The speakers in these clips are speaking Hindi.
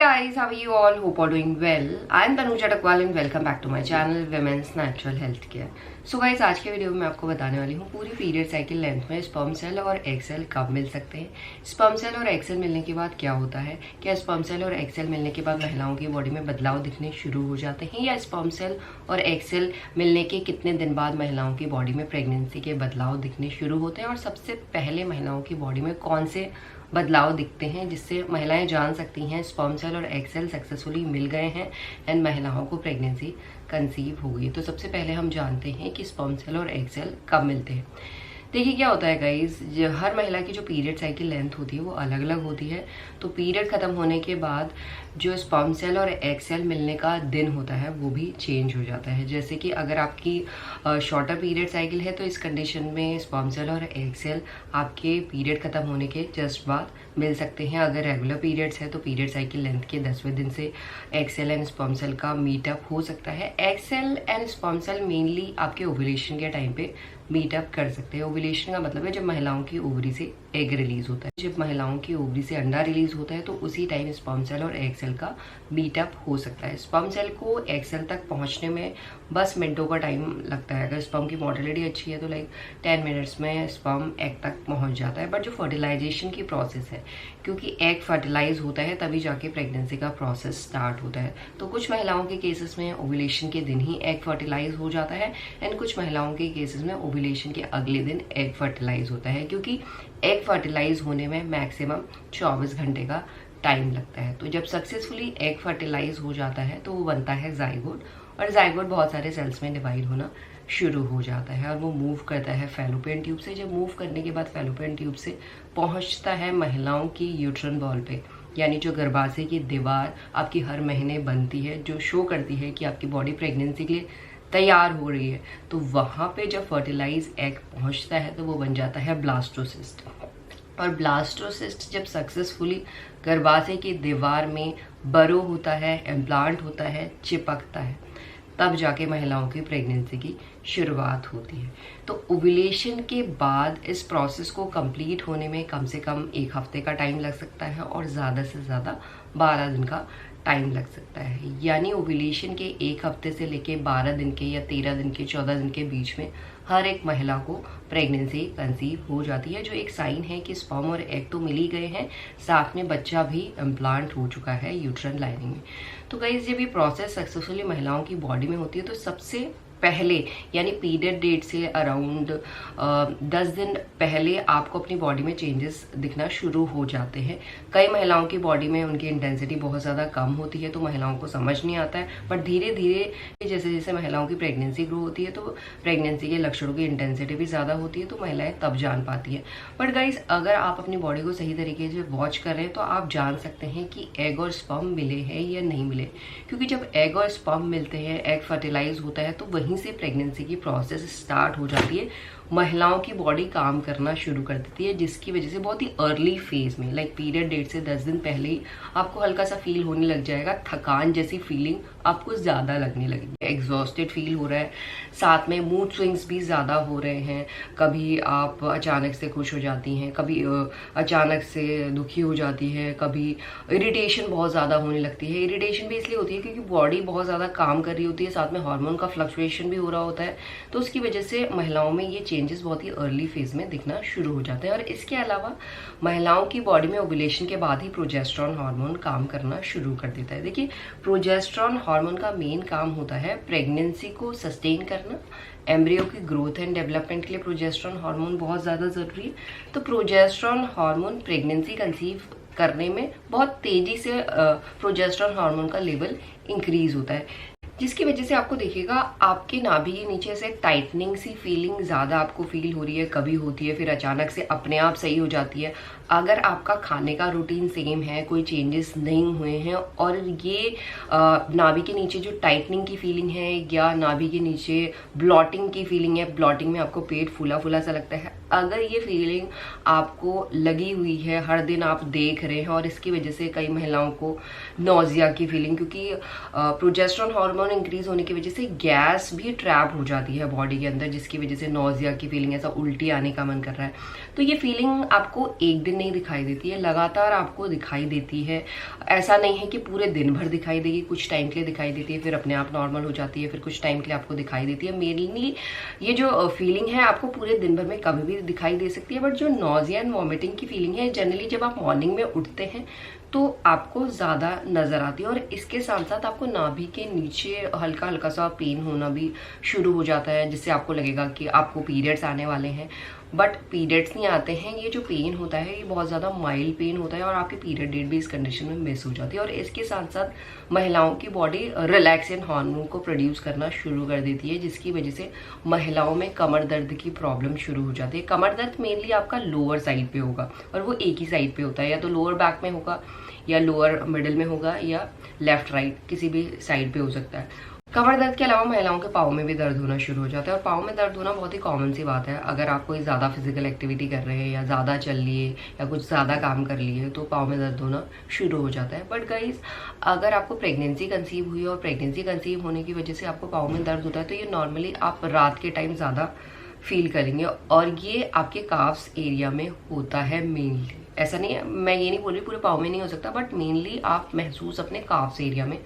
Guys, how are you all? Hope all doing well. I am Tanuja Takwal and welcome back to my channel Women's Natural Health Care. So guys, आज के वीडियो में आपको बताने वाली हूँ पूरी पीरियड साइकिल लेंथ में स्पर्म सेल और एग सेल कब मिल सकते हैं, स्पर्म सेल और एग सेल मिलने के बाद क्या होता है, क्या स्पर्म सेल और एग सेल मिलने के बाद महिलाओं की बॉडी में बदलाव दिखने शुरू हो जाते हैं, या स्पर्म सेल और एग सेल मिलने के कितने दिन बाद महिलाओं की बॉडी में प्रेगनेंसी के बदलाव दिखने शुरू होते हैं, और सबसे पहले महिलाओं की बॉडी में कौन से बदलाव दिखते हैं जिससे महिलाएं जान सकती हैं स्पर्म सेल और एग सेल सक्सेसफुली मिल गए हैं एंड महिलाओं को प्रेगनेंसी कंसीव हो गई। तो सबसे पहले हम जानते हैं कि स्पर्म सेल और एग सेल कब मिलते हैं। देखिए क्या होता है गाइज, हर महिला की जो पीरियड साइकिल लेंथ होती है वो अलग अलग होती है। तो पीरियड खत्म होने के बाद जो स्पर्म सेल और एग सेल मिलने का दिन होता है वो भी चेंज हो जाता है। जैसे कि अगर आपकी शॉर्टर पीरियड साइकिल है तो इस कंडीशन में स्पर्म सेल और एग सेल आपके पीरियड खत्म होने के जस्ट बाद मिल सकते हैं। अगर रेगुलर पीरियड्स है तो पीरियड साइकिल लेंथ के 10वें दिन से egg cell and sperm cell का मीटअप हो सकता है। Egg cell and sperm cell mainly आपके ओव्यूलेशन के टाइम पे मीटअप कर सकते हैं। ओव्यूलेशन का मतलब है जब महिलाओं की ओवरी से एग रिलीज होता है। जब महिलाओं की ओवरी से अंडा रिलीज होता है तो उसी टाइम स्पर्म सेल और एग सेल का मीटअप हो सकता है। स्पर्म सेल को एग सेल तक पहुंचने में बस मिनटों का टाइम लगता है। अगर स्पर्म की मोटिलिटी अच्छी है तो 10 मिनट्स में स्पर्म एग तक पहुंच जाता है। बट जो फर्टिलाइजेशन की प्रोसेस है, क्योंकि एग फर्टिलाइज होता है तभी जाके प्रेगनेंसी का प्रोसेस स्टार्ट होता है। तो कुछ महिलाओं के केसेस में ओव्यूलेशन के दिन ही एग फर्टिलाइज हो जाता है एंड कुछ महिलाओं के केसेस में ओव्यूलेशन के अगले दिन एग फर्टिलाइज होता है, क्योंकि एग फर्टिलाइज होने में मैक्सिमम 24 घंटे का टाइम लगता है। तो जब सक्सेसफुली एग फर्टिलाइज हो जाता है तो वो बनता है जाइगोट, और जाइगोट बहुत सारे सेल्स में डिवाइड होना शुरू हो जाता है और वो मूव करता है फैलोपियन ट्यूब से। जब मूव करने के बाद फैलोपियन ट्यूब से पहुंचता है महिलाओं की यूट्रन वॉल पे, यानी जो गर्भाशय की दीवार आपकी हर महीने बनती है, जो शो करती है कि आपकी बॉडी प्रेगनेंसी के लिए तैयार हो रही है। तो वहाँ पे जब फर्टिलाइज एग पहुँचता है तो वो बन जाता है ब्लास्टोसिस्ट, और ब्लास्टोसिस्ट जब सक्सेसफुली गर्भाशय की दीवार में बरो होता है, इम्प्लांट होता है, चिपकता है, तब जाके महिलाओं की प्रेगनेंसी की शुरुआत होती है। तो ओव्यूलेशन के बाद इस प्रोसेस को कंप्लीट होने में कम से कम 1 हफ्ते का टाइम लग सकता है और ज़्यादा से ज़्यादा 12 दिन का टाइम लग सकता है। यानी ओव्यूलेशन के 1 हफ्ते से लेके 12 दिन के या 13 दिन के 14 दिन के बीच में हर एक महिला को प्रेगनेंसी कंसीव हो जाती है, जो एक साइन है कि स्पर्म और एग तो मिल ही गए हैं, साथ में बच्चा भी इम्प्लांट हो चुका है यूट्रन लाइनिंग में। तो गाइस, जब ये प्रोसेस सक्सेसफुली महिलाओं की बॉडी में होती है तो सबसे पहले यानी पीरियड डेट से अराउंड 10 दिन पहले आपको अपनी बॉडी में चेंजेस दिखना शुरू हो जाते हैं। कई महिलाओं की बॉडी में उनकी इंटेंसिटी बहुत ज़्यादा कम होती है तो महिलाओं को समझ नहीं आता है, बट धीरे धीरे जैसे जैसे महिलाओं की प्रेगनेंसी ग्रो होती है तो प्रेगनेंसी के लक्षणों की इंटेंसिटी भी ज़्यादा होती है, तो महिलाएं तब जान पाती हैं। बट गाइज, अगर आप अपनी बॉडी को सही तरीके से वॉच कर रहे हैं तो आप जान सकते हैं कि एग और स्पर्म मिले हैं या नहीं मिले, क्योंकि जब एग और स्पर्म मिलते हैं, एग फर्टिलाइज होता है तो वहीं से प्रेगनेंसी की प्रोसेस स्टार्ट हो जाती है। महिलाओं की बॉडी काम करना शुरू कर देती है, जिसकी वजह से बहुत ही अर्ली फेज में पीरियड डेट से 10 दिन पहले ही आपको हल्का सा फील होने लग जाएगा, थकान जैसी फीलिंग आपको ज़्यादा लगने लगेगी, एग्जॉस्टेड फील हो रहा है, साथ में मूड स्विंग्स भी ज़्यादा हो रहे हैं। कभी आप अचानक से खुश हो जाती हैं, कभी अचानक से दुखी हो जाती है, कभी इरिटेशन बहुत ज़्यादा होने लगती है। इरिटेशन भी इसलिए होती है क्योंकि बॉडी बहुत ज़्यादा काम कर रही होती है, साथ में हार्मोन का फ्लक्चुएशन भी हो रहा होता है, तो उसकी वजह से महिलाओं में ये चेंजेस बहुत ही अर्ली फेज में दिखना शुरू हो जाते हैं। और इसके अलावा महिलाओं की बॉडी में ओव्यूलेशन के बाद ही प्रोजेस्टेरॉन हार्मोन काम करना शुरू कर देता है। देखिए, प्रोजेस्टेरॉन हार्मोन का मेन काम होता है प्रेगनेंसी को सस्टेन करना। एम्ब्रियो की ग्रोथ एंड डेवलपमेंट के लिए प्रोजेस्टेरॉन हार्मोन बहुत ज़्यादा ज़रूरी है। तो प्रोजेस्टेरॉन हार्मोन प्रेगनेंसी कंसीव करने में बहुत तेज़ी से प्रोजेस्टेरॉन हार्मोन का लेवल इंक्रीज होता है, जिसकी वजह से आपको देखिएगा आपके नाभि के नीचे से टाइटनिंग सी फीलिंग ज़्यादा आपको फील हो रही है, कभी होती है फिर अचानक से अपने आप सही हो जाती है। अगर आपका खाने का रूटीन सेम है, कोई चेंजेस नहीं हुए हैं, और ये नाभि के नीचे जो टाइटनिंग की फीलिंग है या नाभि के नीचे ब्लॉटिंग की फीलिंग है, ब्लॉटिंग में आपको पेट फूला फूला सा लगता है, अगर ये फीलिंग आपको लगी हुई है, हर दिन आप देख रहे हैं, और इसकी वजह से कई महिलाओं को नोजिया की फीलिंग, क्योंकि प्रोजेस्टेरॉन हार्मोन इंक्रीज होने की वजह से गैस भी ट्रैप हो जाती है बॉडी के अंदर, जिसकी वजह से नोजिया की फीलिंग, ऐसा उल्टी आने का मन कर रहा है, तो ये फीलिंग आपको 1 दिन दिन नहीं दिखाई देती है, लगातार आपको दिखाई देती है। ऐसा नहीं है कि पूरे दिन भर दिखाई देगी, कुछ टाइम के लिए दिखाई देती है, फिर अपने आप नॉर्मल हो जाती है, फिर कुछ टाइम के लिए आपको दिखाई देती है। मेनली ये जो फीलिंग है आपको पूरे दिन भर में कभी भी दिखाई दे सकती है, बट जो नॉजिया एंड वॉमिटिंग की फीलिंग है जनरली जब आप मॉर्निंग में उठते हैं तो आपको ज़्यादा नज़र आती है, और इसके साथ साथ आपको नाभि के नीचे हल्का हल्का सा पेन होना भी शुरू हो जाता है, जिससे आपको लगेगा कि आपको पीरियड्स आने वाले हैं, बट पीरियड्स नहीं आते हैं। ये जो पेन होता है ये बहुत ज़्यादा माइल्ड पेन होता है, और आपकी पीरियड डेट भी इस कंडीशन में मिस हो जाती है। और इसके साथ साथ महिलाओं की बॉडी रिलैक्सेंट हार्मोन को प्रोड्यूस करना शुरू कर देती है, जिसकी वजह से महिलाओं में कमर दर्द की प्रॉब्लम शुरू हो जाती है। कमर दर्द मेनली आपका लोअर साइड पे होगा, और वो एक ही साइड पे होता है, या तो लोअर बैक में होगा, या लोअर मिडिल में होगा, या लेफ्ट राइट किसी भी साइड पे हो सकता है। कमर दर्द के अलावा महिलाओं के पाँव में भी दर्द होना शुरू हो जाता है, और पाँव में दर्द होना बहुत ही कॉमन सी बात है। अगर आप कोई ज़्यादा फिजिकल एक्टिविटी कर रहे हैं, या ज़्यादा चल लिए, या कुछ ज़्यादा काम कर लिए, तो पाँव में दर्द होना शुरू हो जाता है। बट गाइज, अगर आपको प्रेगनेंसी कंसीव हुई और प्रेगनेंसी कंसीव होने की वजह से आपको पाँव में दर्द होता है, तो ये नॉर्मली आप रात के टाइम ज़्यादा फील करेंगे, और ये आपके काफ्स एरिया में होता है मेनली। ऐसा नहीं है, मैं ये नहीं बोल रही पूरे पाँव में नहीं हो सकता, बट मेनली आप महसूस अपने काफ्स एरिया में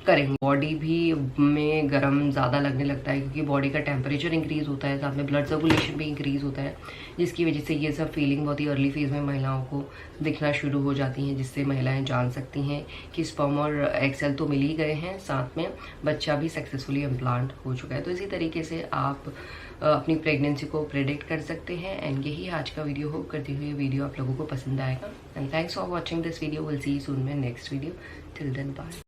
करेंगे। बॉडी भी में गर्म ज़्यादा लगने लगता है, क्योंकि बॉडी का टेम्परेचर इंक्रीज होता है, साथ में ब्लड सर्कुलेशन भी इंक्रीज होता है, जिसकी वजह से ये सब फीलिंग बहुत ही अर्ली फेज में महिलाओं को दिखना शुरू हो जाती हैं, जिससे महिलाएं जान सकती हैं कि स्पर्म और एग सेल तो मिल ही गए हैं, साथ में बच्चा भी सक्सेसफुली इम्प्लांट हो चुका है। तो इसी तरीके से आप अपनी प्रेगनेंसी को प्रेडिक्ट कर सकते हैं। एंड यही आज का वीडियो, होप करती हुई वीडियो आप लोगों को पसंद आएगा। And thanks for watching this video, will see you soon my next video. Till then bye.